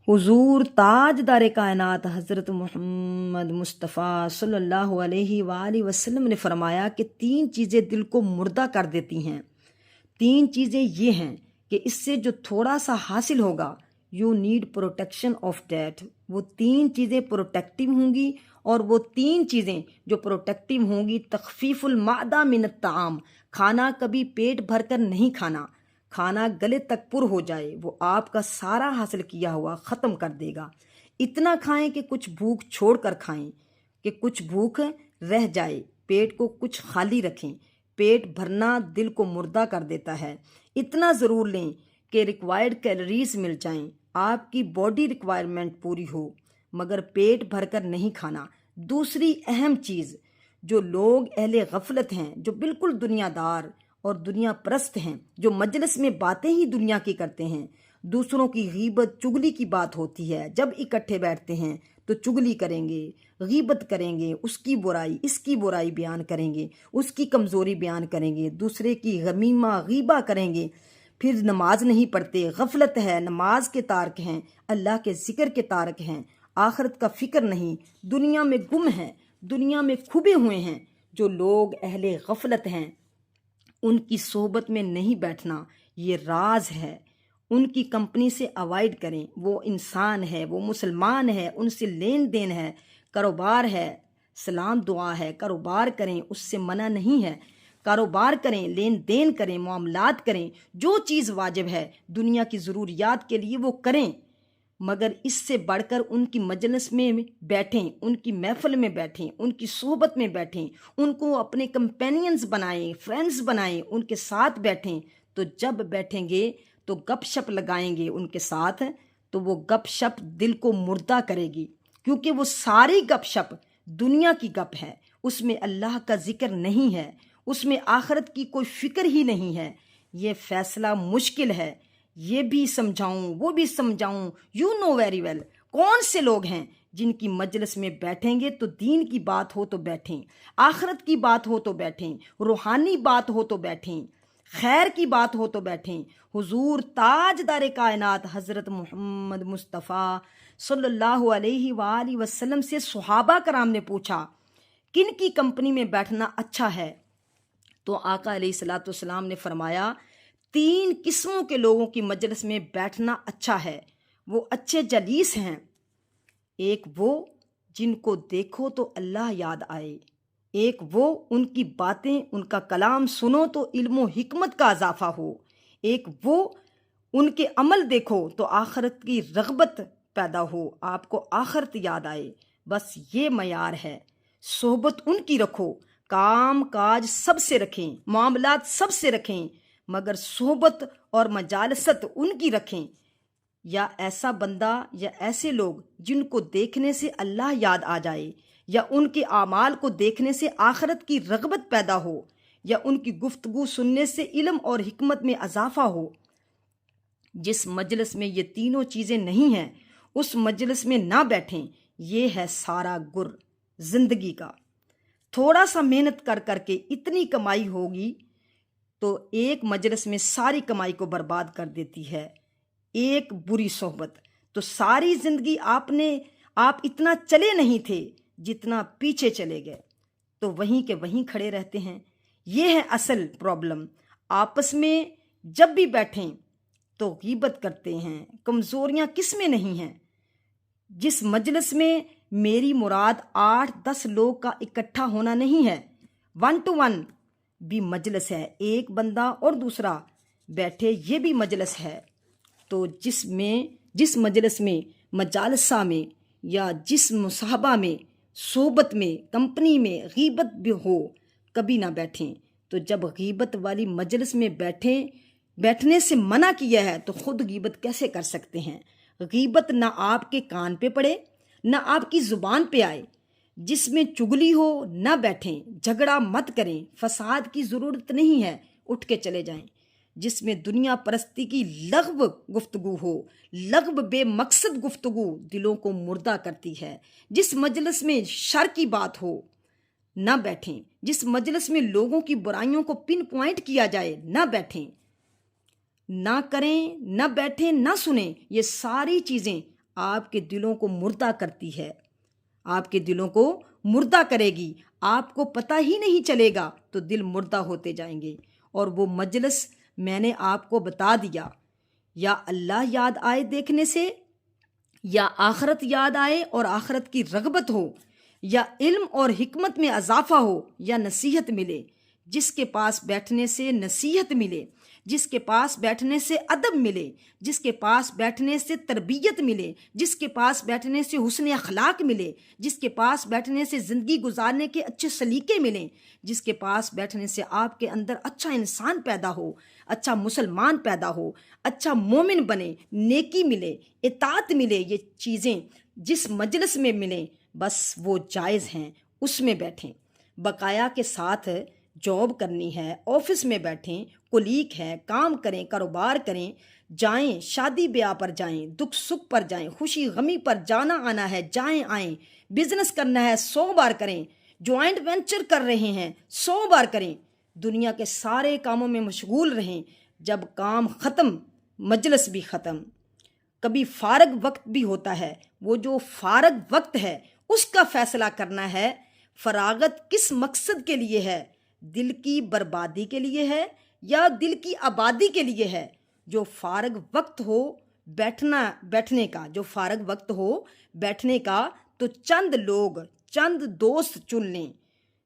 حضور تاجدار کائنات حضرت محمد مصطفیٰ صلی اللہ علیہ وآلہ وسلم نے فرمایا کہ 3 چیزیں دل کو مردہ کر دیتی ہیں۔ 3 چیزیں یہ ہیں کہ اس سے جو تھوڑا سا حاصل ہوگا you need protection of that, وہ 3 چیزیں پروٹیکٹیو ہوں گی، اور وہ 3 چیزیں جو پروٹیکٹیو ہوں گی تخفیف المعدہ من الطعام، کھانا کبھی پیٹ بھر کر نہیں کھانا، کھانا گلے تک پر ہو جائے، وہ آپ کا سارا حاصل کیا ہوا ختم کر دے گا۔ اتنا کھائیں کہ کچھ بھوک چھوڑ کر کھائیں، کہ کچھ بھوک رہ جائے، پیٹ کو کچھ خالی رکھیں۔ پیٹ بھرنا دل کو مردہ کر دیتا ہے۔ اتنا ضرور لیں کہ ریکوائرڈ کیلوریز مل جائیں، آپ کی باڈی ریکوائرمنٹ پوری ہو، مگر پیٹ بھر کر نہیں کھانا۔ دوسری اہم چیز، جو لوگ اہل غفلت ہیں، جو بالکل دنیا دار اور دنیا پرست ہیں، جو مجلس میں باتیں ہی دنیا کی کرتے ہیں، دوسروں کی غیبت چگلی کی بات ہوتی ہے، جب اکٹھے بیٹھتے ہیں تو چگلی کریں گے، غیبت کریں گے، اس کی برائی اس کی برائی بیان کریں گے، اس کی کمزوری بیان کریں گے، دوسرے کی غمیمہ غیبہ کریں گے، پھر نماز نہیں پڑھتے، غفلت ہے، نماز کے تارک ہیں، اللہ کے ذکر کے تارک ہیں، آخرت کا فکر نہیں، دنیا میں گم ہیں، دنیا میں کھبے ہوئے ہیں۔ جو لوگ اہل غفلت ہیں ان کی صحبت میں نہیں بیٹھنا، یہ راز ہے۔ ان کی کمپنی سے اوائڈ کریں، وہ انسان ہے، وہ مسلمان ہے، ان سے لین دین ہے، کاروبار ہے، سلام دعا ہے، کاروبار کریں، اس سے منع نہیں ہے، کاروبار کریں، لین دین کریں، معاملات کریں، جو چیز واجب ہے دنیا کی ضروریات کے لیے وہ کریں، مگر اس سے بڑھ کر ان کی مجلس میں بیٹھیں، ان کی محفل میں بیٹھیں، ان کی صحبت میں بیٹھیں، ان کو اپنے کمپینینز بنائیں، فرینڈز بنائیں، ان کے ساتھ بیٹھیں، تو جب بیٹھیں گے تو گپ شپ لگائیں گے ان کے ساتھ، تو وہ گپ شپ دل کو مردہ کرے گی، کیونکہ وہ ساری گپ شپ دنیا کی گپ ہے، اس میں اللہ کا ذکر نہیں ہے، اس میں آخرت کی کوئی فکر ہی نہیں ہے۔ یہ فیصلہ مشکل ہے، یہ بھی سمجھاؤں وہ بھی سمجھاؤں، یو نو ویری ویل کون سے لوگ ہیں جن کی مجلس میں بیٹھیں گے تو دین کی بات ہو تو بیٹھیں، آخرت کی بات ہو تو بیٹھیں، روحانی بات ہو تو بیٹھیں، خیر کی بات ہو تو بیٹھیں۔ حضور تاجدار کائنات حضرت محمد مصطفیٰ صلی اللہ علیہ وآلہ وسلم سے صحابہ کرام نے پوچھا کن کی کمپنی میں بیٹھنا اچھا ہے، تو آقا علیہ الصلوۃ والسلام نے فرمایا 3 قسموں کے لوگوں کی مجلس میں بیٹھنا اچھا ہے، وہ اچھے جلیس ہیں۔ ایک وہ جن کو دیکھو تو اللہ یاد آئے، ایک وہ ان کی باتیں ان کا کلام سنو تو علم و حکمت کا اضافہ ہو، ایک وہ ان کے عمل دیکھو تو آخرت کی رغبت پیدا ہو، آپ کو آخرت یاد آئے۔ بس یہ معیار ہے، صحبت ان کی رکھو، کام کاج سب سے رکھیں، معاملات سب سے رکھیں، مگر صحبت اور مجالست ان کی رکھیں۔ یا ایسا بندہ یا ایسے لوگ جن کو دیکھنے سے اللہ یاد آ جائے، یا ان کے اعمال کو دیکھنے سے آخرت کی رغبت پیدا ہو، یا ان کی گفتگو سننے سے علم اور حکمت میں اضافہ ہو۔ جس مجلس میں یہ تینوں چیزیں نہیں ہیں اس مجلس میں نہ بیٹھیں۔ یہ ہے سارا گر زندگی کا۔ تھوڑا سا محنت کر کر کے اتنی کمائی ہوگی تو ایک مجلس میں ساری کمائی کو برباد کر دیتی ہے، ایک بری صحبت تو ساری زندگی آپ اتنا چلے نہیں تھے جتنا پیچھے چلے گئے، تو وہیں کے وہیں کھڑے رہتے ہیں۔ یہ ہے اصل پرابلم۔ آپس میں جب بھی بیٹھیں تو غیبت کرتے ہیں، کمزوریاں کس میں نہیں ہیں؟ جس مجلس میں میری مراد 8-10 لوگ کا اکٹھا ہونا نہیں ہے، 1 to 1 بھی مجلس ہے، ایک بندہ اور دوسرا بیٹھے، یہ بھی مجلس ہے۔ تو جس مجلس میں، مجالسہ میں، یا جس مصاحبہ میں، صحبت میں، کمپنی میں غیبت بھی ہو کبھی نہ بیٹھیں۔ تو جب غیبت والی مجلس میں بیٹھنے سے منع کیا ہے تو خود غیبت کیسے کر سکتے ہیں؟ غیبت نہ آپ کے کان پہ پڑے نہ آپ کی زبان پہ آئے۔ جس میں چگلی ہو نہ بیٹھیں، جھگڑا مت کریں، فساد کی ضرورت نہیں ہے، اٹھ کے چلے جائیں۔ جس میں دنیا پرستی کی لغو گفتگو ہو، لغو بے مقصد گفتگو دلوں کو مردہ کرتی ہے، جس مجلس میں شر کی بات ہو نہ بیٹھیں، جس مجلس میں لوگوں کی برائیوں کو پن پوائنٹ کیا جائے نہ بیٹھیں، نہ کریں، نہ بیٹھیں، نہ سنیں۔ یہ ساری چیزیں آپ کے دلوں کو مردہ کرتی ہے، آپ کے دلوں کو مردہ کرے گی، آپ کو پتہ ہی نہیں چلے گا تو دل مردہ ہوتے جائیں گے۔ اور وہ مجلس میں نے آپ کو بتا دیا، یا اللہ یاد آئے دیکھنے سے، یا آخرت یاد آئے اور آخرت کی رغبت ہو، یا علم اور حکمت میں اضافہ ہو، یا نصیحت ملے۔ جس کے پاس بیٹھنے سے نصیحت ملے، جس کے پاس بیٹھنے سے ادب ملے، جس کے پاس بیٹھنے سے تربیت ملے، جس کے پاس بیٹھنے سے حسن اخلاق ملے، جس کے پاس بیٹھنے سے زندگی گزارنے کے اچھے سلیقے ملیں، جس کے پاس بیٹھنے سے آپ کے اندر اچھا انسان پیدا ہو، اچھا مسلمان پیدا ہو، اچھا مومن بنے، نیکی ملے، اطاعت ملے، یہ چیزیں جس مجلس میں ملیں بس وہ جائز ہیں، اس میں بیٹھیں۔ بقایا کے ساتھ جاب کرنی ہے، آفس میں بیٹھیں، کولیگ ہے، کام کریں، کاروبار کریں، جائیں، شادی بیاہ پر جائیں، دکھ سکھ پر جائیں، خوشی غمی پر جانا آنا ہے، جائیں آئیں، بزنس کرنا ہے 100 بار کریں، جوائنٹ وینچر کر رہے ہیں 100 بار کریں، دنیا کے سارے کاموں میں مشغول رہیں۔ جب کام ختم مجلس بھی ختم۔ کبھی فارغ وقت بھی ہوتا ہے، وہ جو فارغ وقت ہے اس کا فیصلہ کرنا ہے، فراغت کس مقصد کے لیے ہے، دل کی بربادی کے لیے ہے یا دل کی آبادی کے لیے ہے۔ جو فارغ وقت ہو بیٹھنے کا، جو فارغ وقت ہو بیٹھنے کا، تو چند لوگ، چند دوست چن لیں۔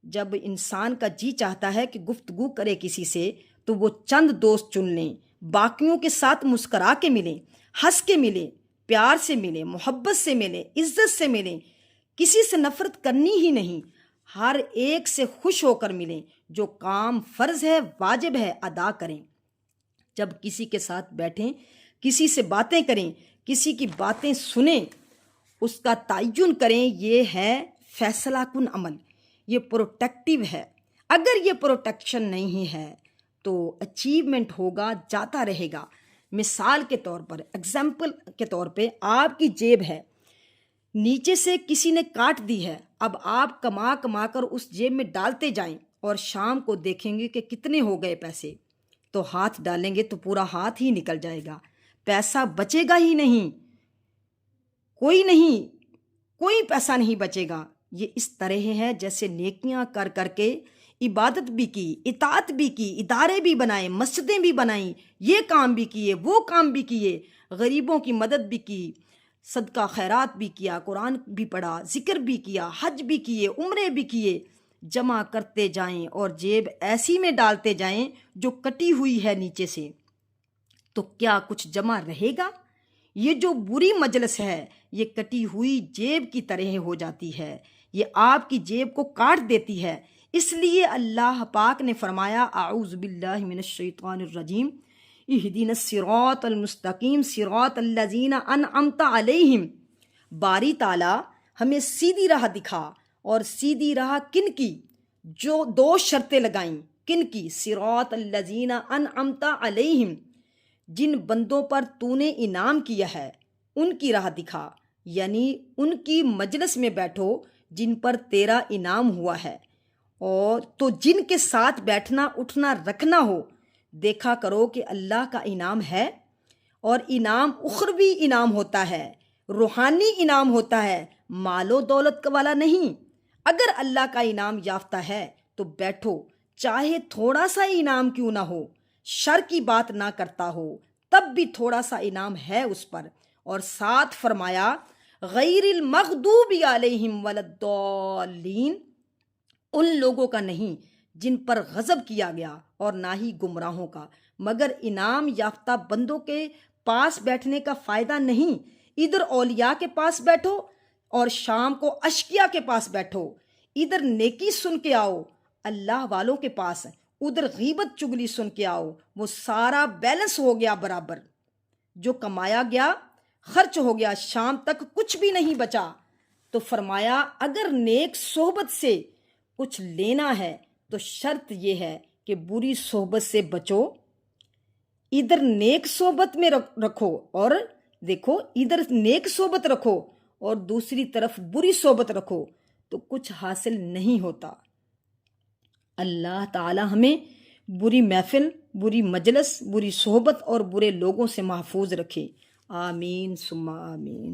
جب انسان کا جی چاہتا ہے کہ گفتگو کرے کسی سے تو وہ چند دوست چن لیں، باقیوں کے ساتھ مسکرا کے ملیں، ہنس کے ملیں، پیار سے ملیں، محبت سے ملیں، عزت سے ملیں، کسی سے نفرت کرنی ہی نہیں، ہر ایک سے خوش ہو کر ملیں، جو کام فرض ہے واجب ہے ادا کریں۔ جب کسی کے ساتھ بیٹھیں، کسی سے باتیں کریں، کسی کی باتیں سنیں، اس کا تعین کریں، یہ ہے فیصلہ کن عمل، یہ پروٹیکٹیو ہے۔ اگر یہ پروٹیکشن نہیں ہے تو اچیومنٹ ہوگا، جاتا رہے گا۔ مثال کے طور پر، ایگزامپل کے طور پہ، آپ کی جیب ہے، نیچے سے کسی نے کاٹ دی ہے، اب آپ کما کما کر اس جیب میں ڈالتے جائیں اور شام کو دیکھیں گے کہ کتنے ہو گئے پیسے، تو ہاتھ ڈالیں گے تو پورا ہاتھ ہی نکل جائے گا، پیسہ بچے گا ہی نہیں، کوئی پیسہ نہیں بچے گا۔ یہ اس طرح ہے جیسے نیکیاں کر کر کے عبادت بھی کی، اطاعت بھی کی، ادارے بھی بنائے، مسجدیں بھی بنائیں، یہ کام بھی کیے، وہ کام بھی کیے، غریبوں کی مدد بھی کی، صدقہ خیرات بھی کیا، قرآن بھی پڑھا، ذکر بھی کیا، حج بھی کیے، عمرے بھی کیے، جمع کرتے جائیں اور جیب ایسی میں ڈالتے جائیں جو کٹی ہوئی ہے نیچے سے، تو کیا کچھ جمع رہے گا؟ یہ جو بری مجلس ہے یہ کٹی ہوئی جیب کی طرح ہو جاتی ہے، یہ آپ کی جیب کو کاٹ دیتی ہے۔ اس لیے اللہ پاک نے فرمایا، اعوذ باللہ من الشیطان الرجیم، اہدنا الصراط المستقیم صراط الذین انعمت علیہم۔ باری تعالیٰ ہمیں سیدھی راہ دکھا، اور سیدھی راہ کن کی؟ جو 2 شرطیں لگائیں، کن کی؟ صراط الذین انعمت علیہم، جن بندوں پر تو نے انعام کیا ہے ان کی راہ دکھا، یعنی ان کی مجلس میں بیٹھو جن پر تیرا انعام ہوا ہے، اور تو جن کے ساتھ بیٹھنا اٹھنا رکھنا ہو دیکھا کرو کہ اللہ کا انعام ہے، اور انعام اخروی انعام ہوتا ہے، روحانی انعام ہوتا ہے، مال و دولت والا نہیں۔ اگر اللہ کا انعام یافتہ ہے تو بیٹھو، چاہے تھوڑا سا انعام کیوں نہ ہو، شر کی بات نہ کرتا ہو، تب بھی تھوڑا سا انعام ہے اس پر۔ اور ساتھ فرمایا، غیر المغضوب علیہم ولا الضالین، ان لوگوں کا نہیں جن پر غضب کیا گیا، اور نہ ہی گمراہوں کا۔ مگر انعام یافتہ بندوں کے پاس بیٹھنے کا فائدہ نہیں، ادھر اولیاء کے پاس بیٹھو اور شام کو اشقیاء کے پاس بیٹھو، ادھر نیکی سن کے آؤ اللہ والوں کے پاس، ادھر غیبت چگلی سن کے آؤ، وہ سارا بیلنس ہو گیا برابر، جو کمایا گیا خرچ ہو گیا، شام تک کچھ بھی نہیں بچا۔ تو فرمایا اگر نیک صحبت سے کچھ لینا ہے تو شرط یہ ہے کہ بری صحبت سے بچو، ادھر نیک صحبت میں رکھو، اور دیکھو ادھر نیک صحبت رکھو اور دوسری طرف بری صحبت رکھو تو کچھ حاصل نہیں ہوتا۔ اللہ تعالی ہمیں بری محفل، بری مجلس، بری صحبت اور برے لوگوں سے محفوظ رکھے، آمین ثم آمین۔